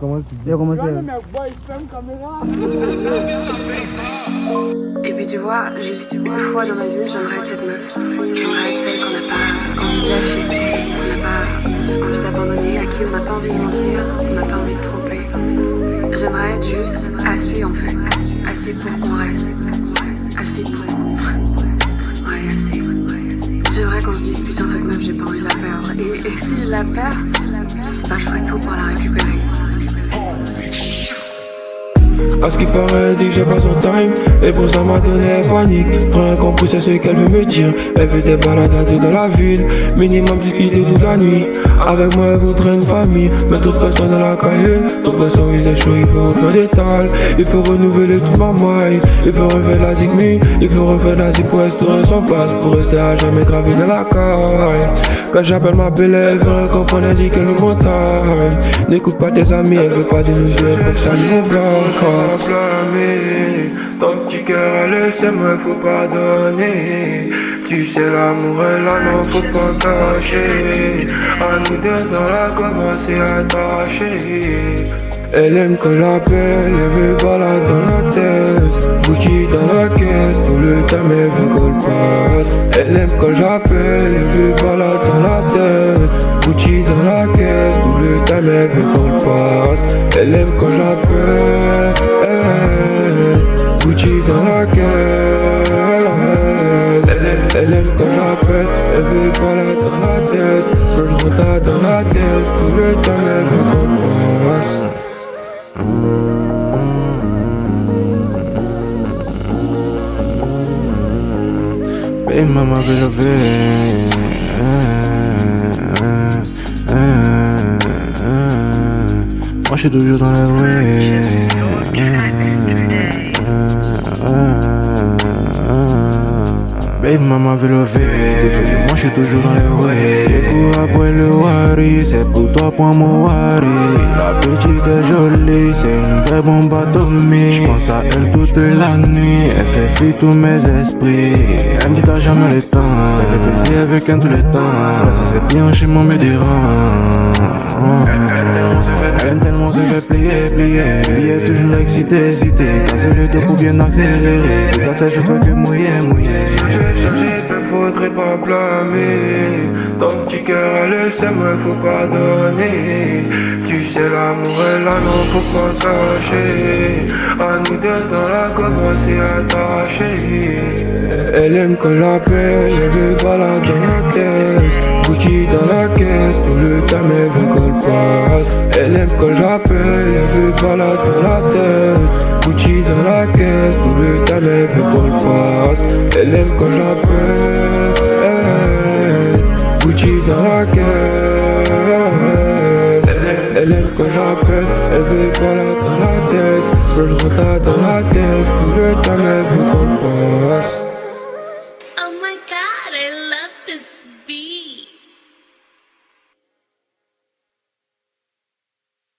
Comment tu dis? Et puis tu vois, juste une fois dans ma vie, j'aimerais être cette meuf. J'aimerais être celle qu'on n'a pas envie de lâcher, qu'on n'a pas envie d'abandonner, à qui on n'a pas envie de mentir, qu'on n'a pas envie de tromper. J'aimerais être juste assez en fait. Assez pour qu'on reste. Assez pour... Ouais, assez. J'aimerais qu'on se dise putain cette meuf j'ai pas envie de la perdre. Et si je la perds, bah je ferai tout pour la récupérer. À ce qui paraît, dit que j'ai pas son time. Et pour ça m'a donné panique. Rien compris, c'est ce qu'elle veut me dire. Elle veut des balades à deux dans la ville. Minimum discuter toute la nuit. Avec moi, elle voudrait une famille. Mais toute personne dans la cahier. Toute personne, il est chaud, il faut refaire des tales. Il faut renouveler toute ma maille. Il faut refaire la zigmi. Il faut refaire la zig pour restaurer son place. Pour rester à jamais gravé dans la caille. Quand j'appelle ma belle, elle veut comprendre, elle dit qu'elle veut mon time. N'écoute pas tes amis, elle veut pas de nous dire. Faut que ça nous bloque. Blâmer. Ton petit cœur elle est moi faut pardonner. Tu sais l'amour est là, non faut pas cacher. À nous deux dans la commence et attacher. Elle aime quand j'appelle, elle veut balade dans la tête. Gucci dans la caisse, pour le thème elle veut qu'on le passe. Elle aime quand j'appelle, elle veut balade dans la tête. Gucci dans la caisse, pour le thème elle veut qu'on le passe. Elle aime quand j'appelle, Gucci dans la caisse. Elle aime quand j'appelle, elle veut balade dans la tête. Je le retard dans la tête, pour le thème elle veut qu'on le passe. Baby mama veut lever. Moi je suis toujours dans la rue. Baby maman veut lever. Moi je suis toujours dans les rues. Et cours après le wari. C'est pour toi pour mon wari. La petite est jolie. C'est une vraie bombe atomique. J'pense à elle toute la nuit. Elle fait fuir tous mes esprits. Elle me dit t'as jamais le temps. Elle fait plaisir avec un tous les temps. Ça c'est bien chez moi me dérange. Elle aime tellement se fait plier. Lui est toujours excité. Casse le dos pour bien accélérer. Putain c'est je trouve que mouillé. Faudrait pas blâmer. Ton petit cœur elle est moi faut pardonner. Tu sais l'amour est là, non faut pas cacher. À nous deux dans la commence et attacher. Elle aime quand j'appelle, elle veut balade dans la tête. Gucci dans la caisse, pour le thème elle veut qu'on le passe. Elle aime quand j'appelle, elle veut balade dans la tête. Gucci dans la caisse, pour le thème elle veut qu'on le passe. Elle aime quand j'appelle, Gucci dans la caisse. Elle aime quand j'appelle, elle veut balade dans la tête. Je le retard dans la tête, pour le thème elle veut qu'on le passe. Oh my god, I